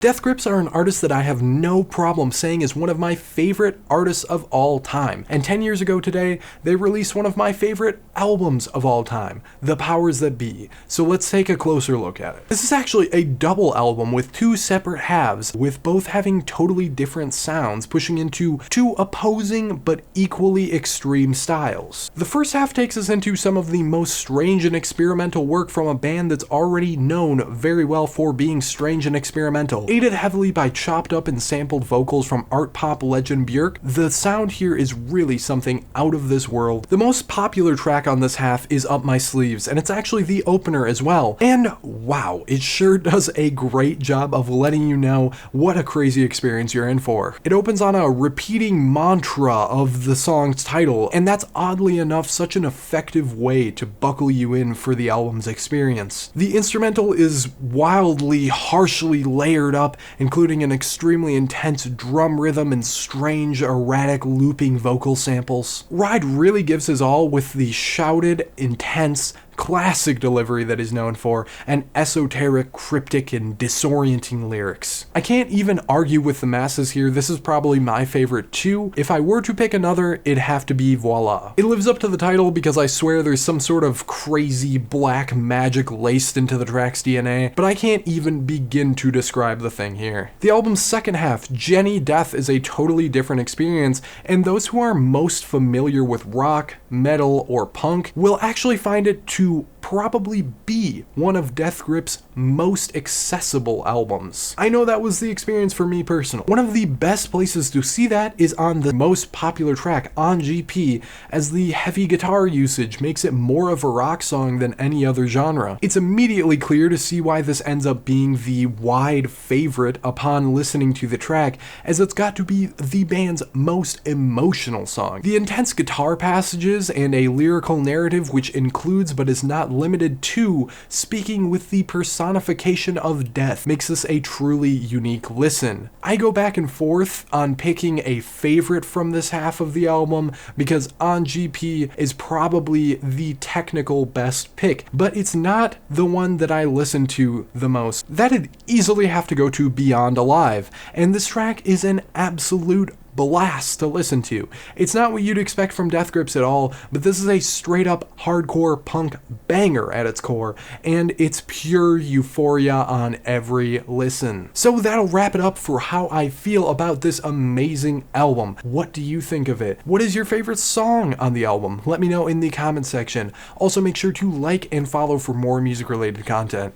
Death Grips are an artist that I have no problem saying is one of my favorite artists of all time. And 10 years ago today, they released one of my favorite albums of all time, The Powers That Be. So let's take a closer look at it. This is actually a double album with two separate halves, with both having totally different sounds, pushing into two opposing but equally extreme styles. The first half takes us into some of the most strange and experimental work from a band that's already known very well for being strange and experimental. Aided heavily by chopped up and sampled vocals from art pop legend Björk, the sound here is really something out of this world. The most popular track on this half is Up My Sleeves, and it's actually the opener as well. And wow, it sure does a great job of letting you know what a crazy experience you're in for. It opens on a repeating mantra of the song's title, and that's oddly enough such an effective way to buckle you in for the album's experience. The instrumental is wildly, harshly layered up, including an extremely intense drum rhythm and strange, erratic looping vocal samples. Ride really gives his all with the shouted, intense, classic delivery that he's known for, and esoteric, cryptic, and disorienting lyrics. I can't even argue with the masses here. This is probably my favorite too. If I were to pick another, it'd have to be Voila. It lives up to the title because I swear there's some sort of crazy black magic laced into the track's DNA, but I can't even begin to describe the thing here. The album's second half, Jenny Death, is a totally different experience, and those who are most familiar with rock, metal, or punk will actually find it to probably be one of Death Grips' most accessible albums. I know that was the experience for me personally. One of the best places to see that is on the most popular track, On GP, as the heavy guitar usage makes it more of a rock song than any other genre. It's immediately clear to see why this ends up being the wide favorite upon listening to the track, as it's got to be the band's most emotional song. The intense guitar passages and a lyrical narrative which includes but is not limited to speaking with the personification of death makes this a truly unique listen. I go back and forth on picking a favorite from this half of the album because On GP is probably the technical best pick, but it's not the one that I listen to the most. That'd easily have to go to Beyond Alive, and this track is an absolute blast to listen to. It's not what you'd expect from Death Grips at all, but this is a straight up hardcore punk banger at its core, and it's pure euphoria on every listen. So that'll wrap it up for how I feel about this amazing album. What do you think of it? What is your favorite song on the album? Let me know in the comment section. Also make sure to like and follow for more music related content.